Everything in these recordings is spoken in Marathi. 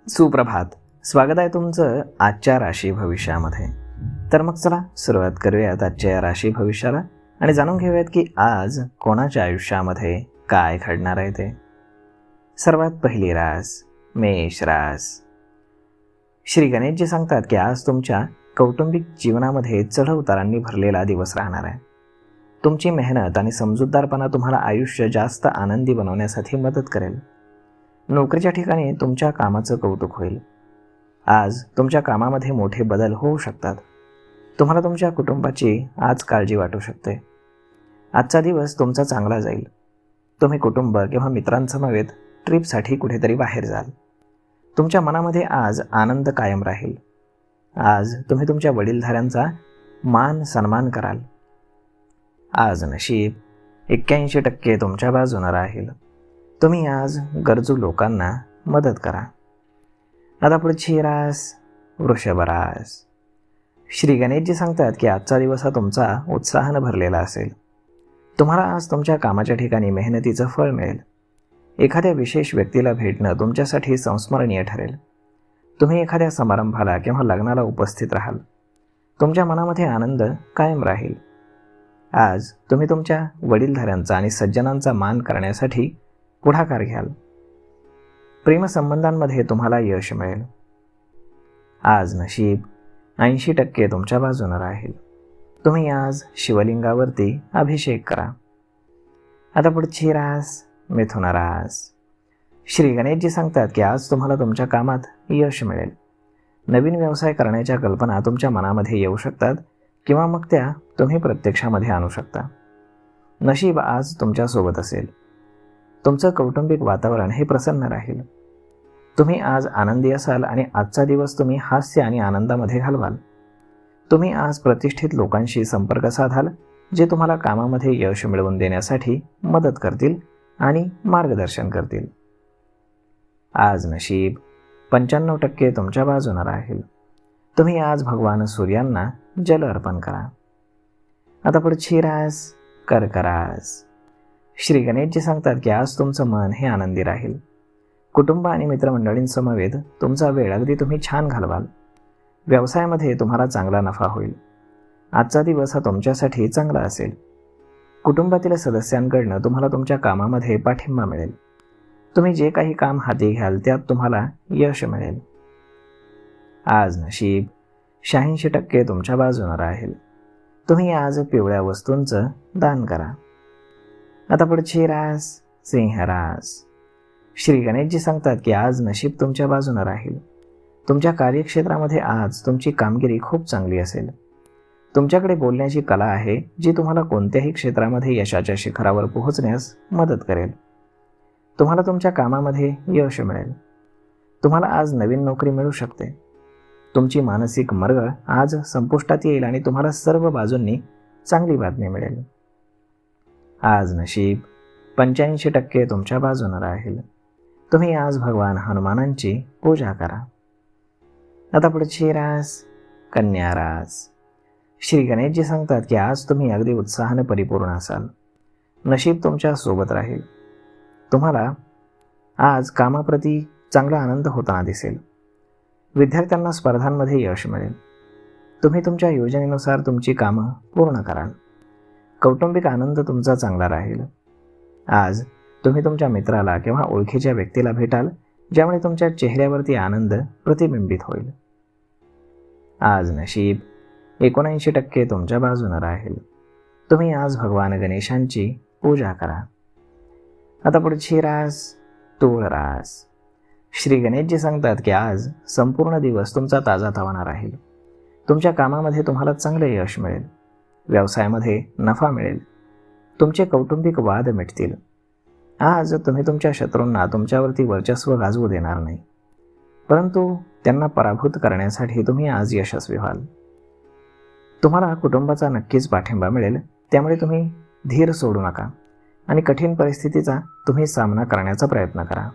सुप्रभात. स्वागत आहे तुमचं आजच्या राशी भविष्यामध्ये. तर मग चला सुरुवात करूयात आजच्या या राशी भविष्याला आणि जाणून घेऊयात की आज कोणाच्या आयुष्यामध्ये काय घडणार आहे ते. सर्वात पहिली रास मेष रास. श्री गणेशजी सांगतात की आज तुमच्या कौटुंबिक जीवनामध्ये चढउतारांनी भरलेला दिवस राहणार आहे. तुमची मेहनत आणि समजूतदारपणा तुम्हाला आयुष्य जास्त आनंदी बनवण्यासाठी मदत करेल. नोकरीच्या ठिकाणी तुमच्या कामाचं कौतुक होईल. आज तुमच्या कामामध्ये मोठे बदल होऊ शकतात. तुम्हाला तुमच्या कुटुंबाची आज काळजी वाटू शकते. आजचा दिवस तुमचा चांगला जाईल. तुम्ही कुटुंब किंवा मित्रांसमवेत ट्रिपसाठी कुठेतरी बाहेर जाल. तुमच्या मनामध्ये आज आनंद कायम राहील. आज तुम्ही तुमच्या वडीलधाऱ्यांचा मान सन्मान कराल. आज नशीब 81% तुमच्या बाजूने राहील. तुम्ही आज गरजू लोकांना मदत करा. आता पुढची रास वृषभ रास. श्री गणेशजी सांगतात की आजचा दिवस हा तुमचा उत्साहानं भरलेला असेल. तुम्हाला आज तुमच्या कामाच्या ठिकाणी मेहनतीचं फळ मिळेल. एखाद्या विशेष व्यक्तीला भेटणं तुमच्यासाठी संस्मरणीय ठरेल. तुम्ही एखाद्या समारंभाला किंवा लग्नाला उपस्थित राहाल. तुमच्या मनामध्ये आनंद कायम राहील. आज तुम्ही तुमच्या वडीलधाऱ्यांचा आणि सज्जनांचा मान करण्यासाठी पुढाकार घ्याल. प्रेमसंबंधांमध्ये तुम्हाला यश मिळेल. आज नशीब 80% तुमच्या बाजूने राहील. तुम्ही आज शिवलिंगावरती अभिषेक करा. आता पुढची रास मिथुन रास. श्री गणेशजी सांगतात की आज तुम्हाला तुमच्या कामात यश मिळेल. नवीन व्यवसाय करण्याच्या कल्पना तुमच्या मनामध्ये येऊ शकतात किंवा मग त्या तुम्ही प्रत्यक्षामध्ये आणू शकता. नशीब आज तुमच्यासोबत असेल. तुमचं कौटुंबिक वातावरण हे प्रसन्न राहील. तुम्ही आज आनंदी असाल आणि आजचा दिवस तुम्ही हास्य आणि आनंदामध्ये घालवाल. तुम्ही आज प्रतिष्ठित लोकांशी संपर्क साधाल जे तुम्हाला कामामध्ये यश मिळवून देण्यासाठी मदत करतील आणि मार्गदर्शन करतील. आज नशीब 95% तुमच्या बाजूने राहील. तुम्ही आज भगवान सूर्यांना जल अर्पण करा. आता पुढची रास कर्क रास. श्री गणेशजी सांगतात की आज तुमचं मन हे आनंदी राहील. कुटुंब आणि मित्रमंडळींसमवेत तुमचा वेळ अगदी तुम्ही छान घालवाल. व्यवसायामध्ये तुम्हाला चांगला नफा होईल. आजचा दिवस हा तुमच्यासाठी चांगला असेल. कुटुंबातील सदस्यांकडनं तुम्हाला तुमच्या कामामध्ये पाठिंबा मिळेल. तुम्ही जे काही काम हाती घ्याल त्यात तुम्हाला यश मिळेल. आज नशीब 86% तुमच्या बाजूने राहील. तुम्ही आज पिवळ्या वस्तूंचं दान करा. आता पुढची रास सिंह रास. श्री गणेशजी सांगतात की आज नशीब तुमच्या बाजूने राहील. तुमच्या कार्यक्षेत्रामध्ये आज तुमची कामगिरी खूप चांगली असेल. तुमच्याकडे बोलण्याची कला आहे जी तुम्हाला कोणत्याही क्षेत्रामध्ये यशाच्या शिखरावर पोहोचण्यास मदत करेल. तुम्हाला तुमच्या कामामध्ये यश मिळेल. तुम्हाला आज नवीन नोकरी मिळू शकते. तुमची मानसिक मरगळ आज संपुष्टात येईल आणि तुम्हाला सर्व बाजूंनी चांगली बातमी मिळेल. आज नशीब 85% तुमच्या बाजूने राहील. तुम्ही आज भगवान हनुमानांची पूजा करा. आता पुढची रास कन्या रास. श्री गणेशजी सांगतात की आज तुम्ही अगदी उत्साहाने परिपूर्ण असाल. नशीब तुमच्या सोबत राहील. तुम्हाला आज कामाप्रती चांगला आनंद होताना दिसेल. विद्यार्थ्यांना स्पर्धांमध्ये यश मिळेल. तुम्ही तुमच्या योजनेनुसार तुमची कामं पूर्ण कराल. कौटुंबिक आनंद तुमचा चांगला राहील. आज तुम्ही तुमच्या मित्राला किंवा ओळखीच्या व्यक्तीला भेटाल ज्यामुळे तुमच्या चेहऱ्यावरती आनंद प्रतिबिंबित होईल. आज नशीब 79% तुमच्या बाजूने राहील. तुम्ही आज भगवान गणेशांची पूजा करा. आता पुढची रास तूळ रास. श्री गणेशजी सांगतात की आज संपूर्ण दिवस तुमचा ताजातवाना राहील. तुमच्या कामामध्ये तुम्हाला चांगले यश मिळेल. व्यवसायामध्ये नफा मिळेल. तुमचे कौटुंबिक वाद मिटतील. आज तुम्ही तुमच्या शत्रूंना तुमच्यावरती वर्चस्व गाजवू देणार नाही, परंतु त्यांना पराभूत करण्यासाठी तुम्ही आज यशस्वी व्हाल. तुम्हाला कुटुंबाचा नक्कीच पाठिंबा मिळेल. त्यामुळे तुम्ही धीर सोडू नका आणि कठीण परिस्थितीचा तुम्ही सामना करण्याचा प्रयत्न करा.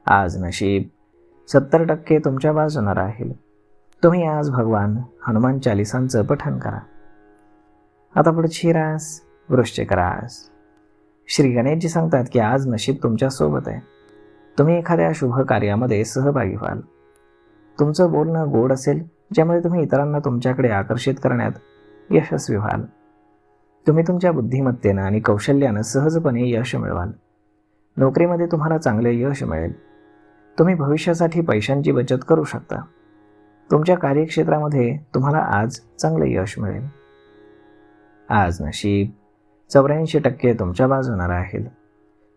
आज नशीब 70% तुमच्या बाजूने राहील. तुम्ही आज भगवान हनुमान चालिसांचं पठण करा. आता पुढची रास वृश्चिक रास. श्री गणेशजी सांगतात की आज नशीब तुमच्या सोबत आहे. तुम्ही एखाद्या शुभ कार्यामध्ये सहभागी व्हाल. तुमचं बोलणं गोड असेल, ज्यामुळे तुम्ही इतरांना तुमच्याकडे आकर्षित करण्यात यशस्वी व्हाल. तुम्ही तुमच्या बुद्धिमत्तेनं आणि कौशल्यानं सहजपणे यश मिळवाल. नोकरीमध्ये तुम्हाला चांगले यश मिळेल. तुम्ही भविष्यासाठी पैशांची बचत करू शकता. तुमच्या कार्यक्षेत्रामध्ये तुम्हाला आज चांगले यश मिळेल. आज नशीब 84% तुमच्या बाजूने राहील.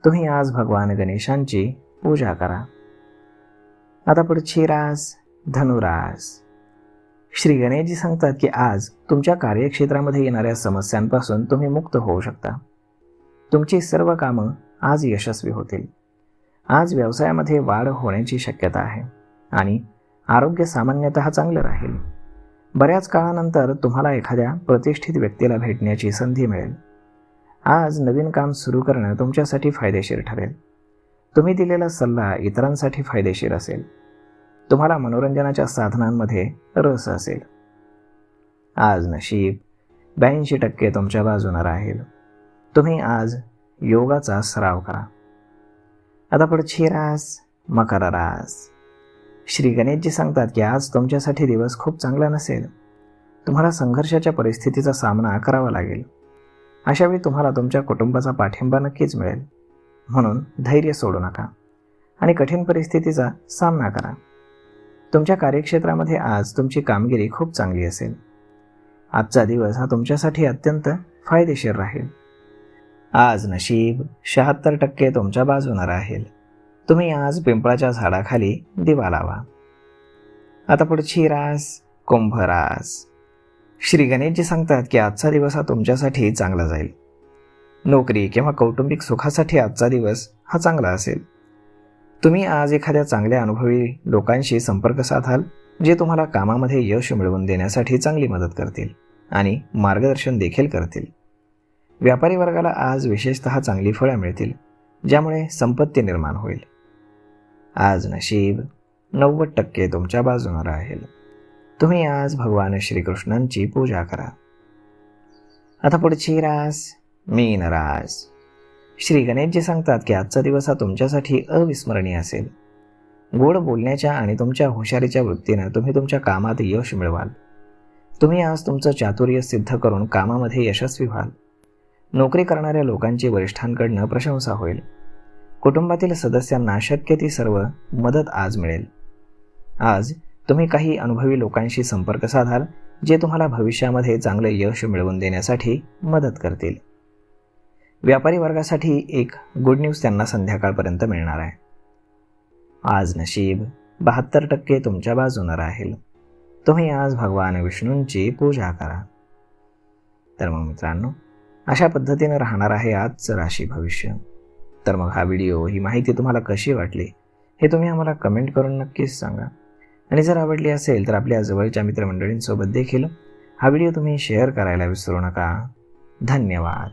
तुम्ही आज भगवान गणेशांची पूजा करा. आता पुढची रास धनुरास. श्री गणेशजी सांगतात की आज तुमच्या कार्यक्षेत्रामध्ये येणाऱ्या समस्यांपासून तुम्ही मुक्त होऊ शकता. तुमची सर्व कामं आज यशस्वी होतील. आज व्यवसायामध्ये वाढ होण्याची शक्यता आहे आणि आरोग्य सामान्यतः चांगलं राहील. बऱ्याच काळानंतर तुम्हाला एखाद्या प्रतिष्ठित व्यक्तीला भेटण्याची संधी मिळेल. आज नवीन काम सुरू करणं तुमच्यासाठी फायदेशीर ठरेल. तुम्ही दिलेला सल्ला इतरांसाठी फायदेशीर असेल. तुम्हाला मनोरंजनाच्या साधनांमध्ये रस असेल. आज नशीब 82% तुमच्या बाजूने राहील. तुम्ही आज योगाचा सराव करा. आता पुढची रास मकर रास. श्री गणेशजी सांगतात की आज तुमच्यासाठी दिवस खूप चांगला नसेल. तुम्हाला संघर्षाच्या परिस्थितीचा सामना करावा लागेल. अशावेळी तुम्हाला तुमच्या कुटुंबाचा पाठिंबा नक्कीच मिळेल. म्हणून धैर्य सोडू नका आणि कठीण परिस्थितीचा सामना करा. तुमच्या कार्यक्षेत्रामध्ये आज तुमची कामगिरी खूप चांगली असेल. आजचा दिवस हा तुमच्यासाठी अत्यंत फायदेशीर राहील. आज नशीब 76% तुमच्या बाजूने राहील. तुम्ही आज पिंपळाच्या झाडाखाली दिवा लावा. आता पुढची रास कुंभ रास. श्री गणेशजी सांगतात की आजचा दिवस हा तुमच्यासाठी चांगला जाईल. नोकरी किंवा कौटुंबिक सुखासाठी आजचा दिवस हा चांगला असेल. तुम्ही आज एखाद्या चांगल्या अनुभवी लोकांशी संपर्क साधाल, जे तुम्हाला कामामध्ये यश मिळवून देण्यासाठी चांगली मदत करतील आणि मार्गदर्शन देखील करतील. व्यापारी वर्गाला आज विशेषतः चांगली फळं मिळतील, ज्यामुळे संपत्ती निर्माण होईल. आज नशीब 90% तुमच्या बाजूने राहील. तुम्ही आज भगवान श्रीकृष्णांची पूजा करा. आता पुढची रास मीन रास. श्री गणेशजी सांगतात की आजचा दिवस हा तुमच्यासाठी अविस्मरणीय असेल. गोड बोलण्याच्या आणि तुमच्या हुशारीच्या वृत्तीनं तुम्ही तुमच्या कामात यश मिळवाल. तुम्ही आज तुमचं चातुर्य सिद्ध करून कामामध्ये यशस्वी व्हाल. नोकरी करणाऱ्या लोकांची वरिष्ठांकडनं प्रशंसा होईल. कुटुंबातील सदस्यांना शक्य ती सर्व मदत आज मिळेल. आज तुम्ही काही अनुभवी लोकांशी संपर्क साधाल, जे तुम्हाला भविष्यामध्ये चांगले यश मिळवून देण्यासाठी मदत करतील. व्यापारी वर्गासाठी एक गुड न्यूज त्यांना संध्याकाळपर्यंत मिळणार आहे. आज नशीब 72% तुमच्या बाजूने राहील. तुम्ही आज भगवान विष्णूंची पूजा करा. तर मग मित्रांनो, अशा पद्धतीने राहणार आहे आजचं राशी भविष्य. तर मग हा व्हिडिओ, ही माहिती तुम्हाला कशी वाटली हे तुम्ही आम्हाला कमेंट करून नक्कीच सांगा. आणि जर आवडली असेल तर आपल्या जवळच्या मित्रमंडळींसोबत देखील हा व्हिडिओ तुम्ही शेअर करायला विसरू नका. धन्यवाद.